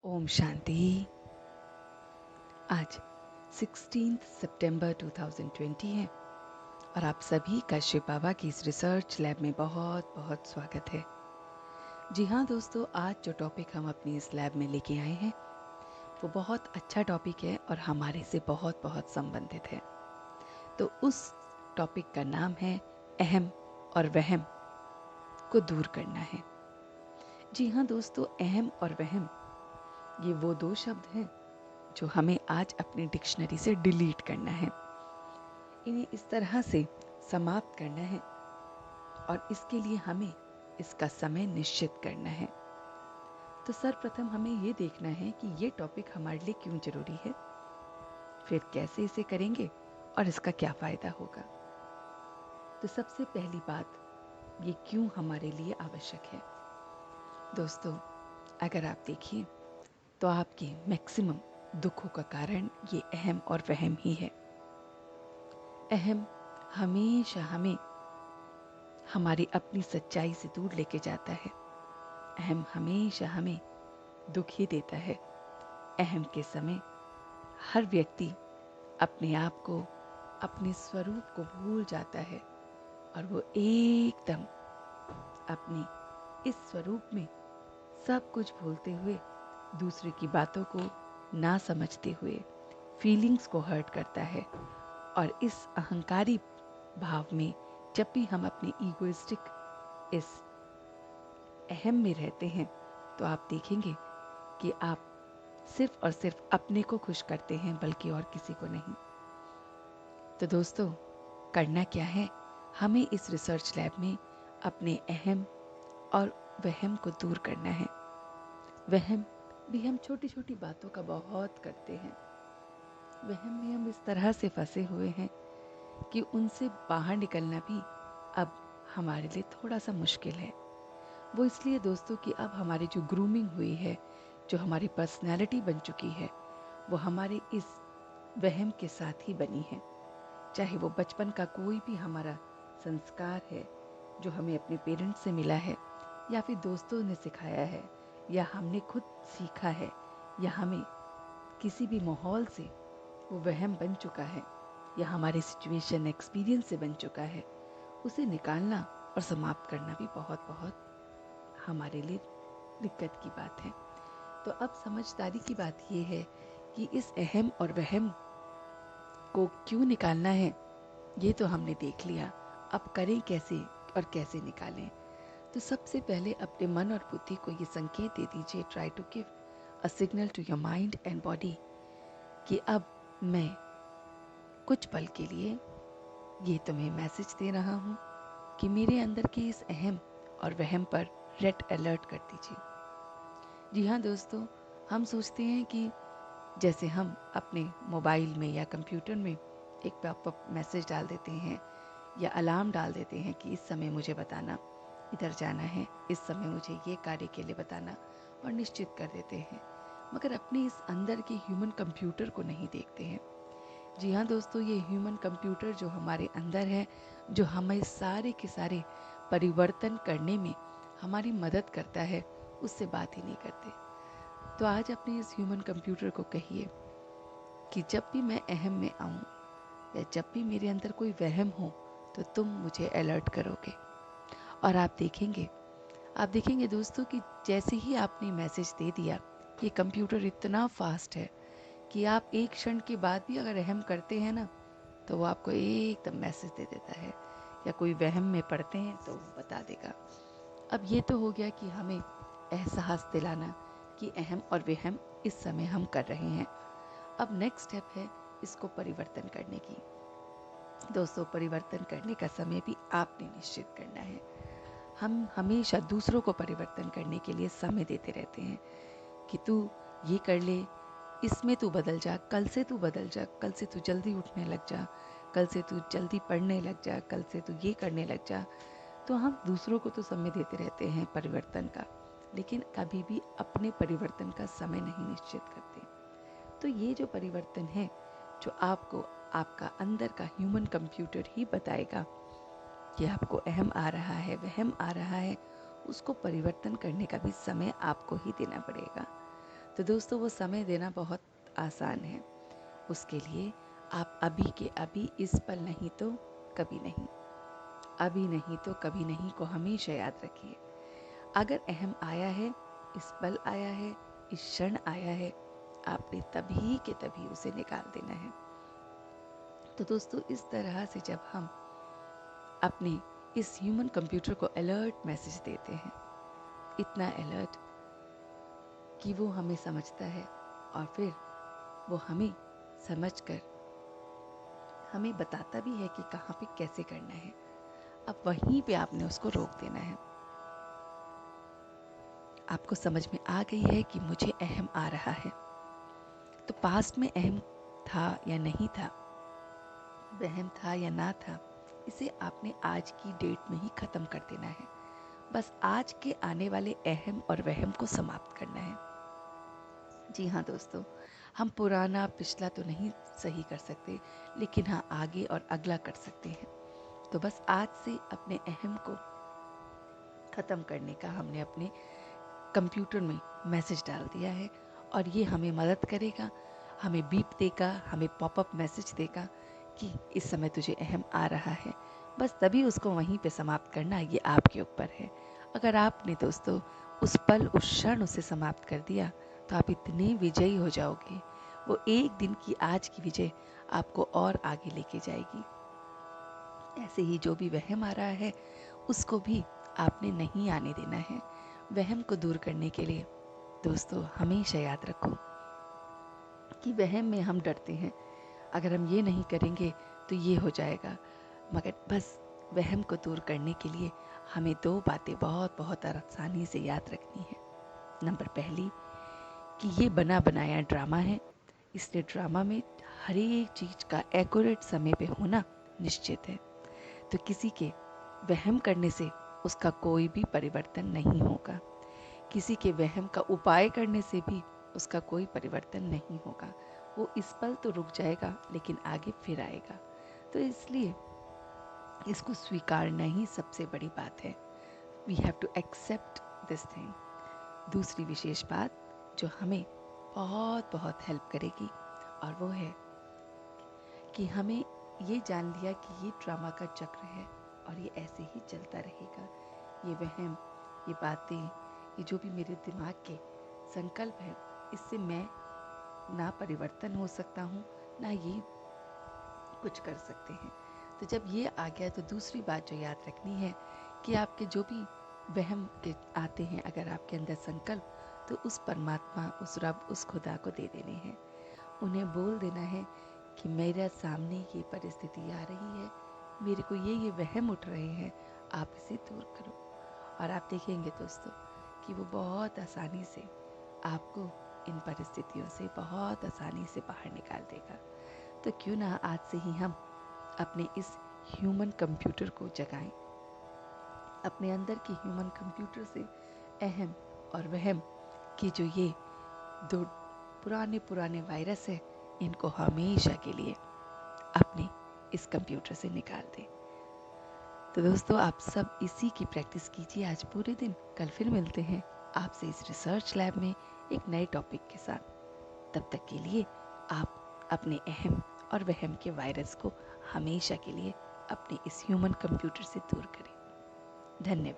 ओम शांति। आज 16 सितंबर 2020 है और आप सभी का शिव बाबा की इस रिसर्च लैब में बहुत बहुत स्वागत है। जी हाँ दोस्तों, आज जो टॉपिक हम अपनी इस लैब में लेके आए हैं वो बहुत अच्छा टॉपिक है और हमारे से बहुत बहुत संबंधित है। तो उस टॉपिक का नाम है अहम और वहम को दूर करना है। जी हाँ दोस्तों, अहम और वहम ये वो दो शब्द हैं जो हमें आज अपनी डिक्शनरी से डिलीट करना है। इन्हें इस तरह से समाप्त करना है और इसके लिए हमें इसका समय निश्चित करना है। तो सर्वप्रथम हमें ये देखना है कि ये टॉपिक हमारे लिए क्यों जरूरी है, फिर कैसे इसे करेंगे और इसका क्या फायदा होगा। तो सबसे पहली बात, ये क्यों हमारे लिए आवश्यक है। दोस्तों, अगर आप देखिए तो आपके मैक्सिमम दुखों का कारण ये अहम और वहम ही है। अहम हमेशा हमें हमारी अपनी सच्चाई से दूर लेके जाता है। अहम हमेशा हमें दुख ही देता है। अहम के समय हर व्यक्ति अपने आप को, अपने स्वरूप को भूल जाता है और वो एकदम अपने इस स्वरूप में सब कुछ भूलते हुए, दूसरे की बातों को ना समझते हुए फीलिंग्स को हर्ट करता है। और इस अहंकारी भाव में जब भी हम अपने ईगोइस्टिक इस अहम में रहते हैं तो आप देखेंगे कि आप सिर्फ और सिर्फ अपने को खुश करते हैं, बल्कि और किसी को नहीं। तो दोस्तों, करना क्या है, हमें इस रिसर्च लैब में अपने अहम और वहम को दूर करना है। वहम भी हम छोटी छोटी बातों का बहुत करते हैं। वहम में हम इस तरह से फंसे हुए हैं कि उनसे बाहर निकलना भी अब हमारे लिए थोड़ा सा मुश्किल है। वो इसलिए दोस्तों कि अब हमारी जो ग्रूमिंग हुई है, जो हमारी पर्सनैलिटी बन चुकी है, वो हमारे इस वहम के साथ ही बनी है। चाहे वो बचपन का कोई भी हमारा संस्कार है जो हमें अपने पेरेंट्स से मिला है, या फिर दोस्तों ने सिखाया है, या हमने खुद सीखा है, या हमें किसी भी माहौल से वो वहम बन चुका है, या हमारे सिचुएशन एक्सपीरियंस से बन चुका है, उसे निकालना और समाप्त करना भी बहुत बहुत हमारे लिए दिक्कत की बात है। तो अब समझदारी की बात यह है कि इस अहम और वहम को क्यों निकालना है, ये तो हमने देख लिया। अब करें कैसे और कैसे निकालें। तो सबसे पहले अपने मन और बुद्धि को ये संकेत दे दीजिए, try to give a signal to your mind and body, कि अब मैं कुछ पल के लिए ये तुम्हें मैसेज दे रहा हूँ कि मेरे अंदर के इस अहम और वहम पर रेड अलर्ट कर दीजिए। जी हाँ दोस्तों, हम सोचते हैं कि जैसे हम अपने मोबाइल में या कंप्यूटर में एक पॉपअप मैसेज डाल देते हैं या अलार्म डाल देते हैं कि इस समय मुझे बताना, इधर जाना है, इस समय मुझे ये कार्य के लिए बताना, और निश्चित कर देते हैं, मगर अपने इस अंदर के ह्यूमन कंप्यूटर को नहीं देखते हैं। जी हाँ दोस्तों, ये ह्यूमन कंप्यूटर जो हमारे अंदर है, जो हमें सारे के सारे परिवर्तन करने में हमारी मदद करता है, उससे बात ही नहीं करते। तो आज अपने इस ह्यूमन कंप्यूटर को कहिए कि जब भी मैं अहम में आऊं या जब भी मेरे अंदर कोई वहम हो, तो तुम मुझे अलर्ट करोगे। और आप देखेंगे दोस्तों कि जैसे ही आपने मैसेज दे दिया, ये कंप्यूटर इतना फास्ट है कि आप एक क्षण के बाद भी अगर अहम करते हैं ना, तो वो आपको एकदम मैसेज दे देता है, या कोई वहम में पड़ते हैं तो वो बता देगा। अब ये तो हो गया कि हमें एहसास दिलाना कि अहम और वहम इस समय हम कर रहे हैं। अब नेक्स्ट स्टेप है इसको परिवर्तन करने की। दोस्तों, परिवर्तन करने का समय भी आपने निश्चित करना है। हम हमेशा दूसरों को परिवर्तन करने के लिए समय देते रहते हैं कि तू ये कर ले, इसमें तू बदल जा, कल से तू बदल जा, कल से तू जल्दी उठने लग जा, कल से तू जल्दी पढ़ने लग जा, कल से तू ये करने लग जा। तो हम दूसरों को तो समय देते रहते हैं परिवर्तन का, लेकिन कभी भी अपने परिवर्तन का समय नहीं निश्चित करते। तो ये जो परिवर्तन है, जो आपको आपका अंदर का ह्यूमन कंप्यूटर ही बताएगा कि आपको अहम आ रहा है, वहम आ रहा है, उसको परिवर्तन करने का भी समय आपको ही देना पड़ेगा। तो दोस्तों वो समय देना बहुत आसान है। उसके लिए आप अभी के अभी, इस पल नहीं तो कभी नहीं, अभी नहीं तो कभी नहीं को हमेशा याद रखिए। अगर अहम आया है, इस पल आया है, इस क्षण आया है, आपने तभी के तभी उसे निकाल देना है। तो दोस्तों इस तरह से जब हम अपने इस ह्यूमन कंप्यूटर को अलर्ट मैसेज देते हैं, इतना अलर्ट कि वो हमें समझता है और फिर वो हमें समझकर हमें बताता भी है कि कहाँ पे कैसे करना है। अब वहीं पे आपने उसको रोक देना है। आपको समझ में आ गई है कि मुझे अहम आ रहा है, तो पास्ट में अहम था या नहीं था, वहम था या ना था, इसे आपने आज की डेट में ही खत्म कर देना है। बस आज के आने वाले अहम और वहम को समाप्त करना है। जी हाँ दोस्तों, हम पुराना पिछला तो नहीं सही कर सकते, लेकिन हाँ आगे और अगला कर सकते हैं। तो बस आज से अपने अहम को ख़त्म करने का हमने अपने कंप्यूटर में मैसेज डाल दिया है, और ये हमें मदद करेगा, हमें बीप देगा, हमें पॉपअप मैसेज देगा कि इस समय तुझे अहम आ रहा है। बस तभी उसको वहीं पे समाप्त करना, ये आपके ऊपर है। अगर आपने दोस्तों उस पल उस क्षण उसे समाप्त कर दिया तो आप इतने विजयी हो जाओगे। वो एक दिन की आज की विजय आपको और आगे लेके जाएगी। ऐसे ही जो भी वहम आ रहा है उसको भी आपने नहीं आने देना है। वहम को दूर करने के लिए दोस्तों हमेशा याद रखो कि वहम में हम डरते हैं, अगर हम ये नहीं करेंगे तो ये हो जाएगा। मगर बस वहम को दूर करने के लिए हमें दो बातें बहुत बहुत आसानी से याद रखनी है। नंबर पहली कि ये बना बनाया ड्रामा है, इसलिए ड्रामा में हर एक चीज का एक्यूरेट समय पे होना निश्चित है। तो किसी के वहम करने से उसका कोई भी परिवर्तन नहीं होगा। किसी के वहम का उपाय करने से भी उसका कोई परिवर्तन नहीं होगा। वो इस पल तो रुक जाएगा लेकिन आगे फिर आएगा। तो इसलिए इसको स्वीकारना ही सबसे बड़ी बात है। We have to accept this thing. दूसरी विशेष बात जो हमें बहुत बहुत हेल्प करेगी, और वो है कि हमें ये जान लिया कि ये ड्रामा का चक्र है और ये ऐसे ही चलता रहेगा। ये वहम, ये बातें, ये जो भी मेरे दिमाग के संकल्प है, इससे मैं ना परिवर्तन हो सकता हूँ, ना ये कुछ कर सकते हैं। तो जब ये आ गया तो दूसरी बात जो याद रखनी है कि आपके जो भी वहम के आते हैं, अगर आपके अंदर संकल्प, तो उस परमात्मा, उस रब, उस खुदा को दे देने हैं। उन्हें बोल देना है कि मेरे सामने ये परिस्थिति आ रही है, मेरे को ये वहम उठ रहे हैं, आप इसे दूर करो। और आप देखेंगे दोस्तों कि वो बहुत आसानी से आपको इन परिस्थितियों से बहुत आसानी से बाहर निकाल देगा। तो क्यों ना आज से ही हम अपने इस ह्यूमन कंप्यूटर को जगाएं, अपने अंदर के ह्यूमन कंप्यूटर से अहम और वहम की जो ये दो पुराने पुराने वायरस है, इनको हमेशा के लिए अपने इस कंप्यूटर से निकाल दें। तो दोस्तों आप सब इसी की प्रैक्टिस कीजिए आज पूरे दिन। कल फिर मिलते हैं आपसे इस रिसर्च लैब में एक नए टॉपिक के साथ। तब तक के लिए आप अपने अहम और वहम के वायरस को हमेशा के लिए अपने इस ह्यूमन कंप्यूटर से दूर करें। धन्यवाद।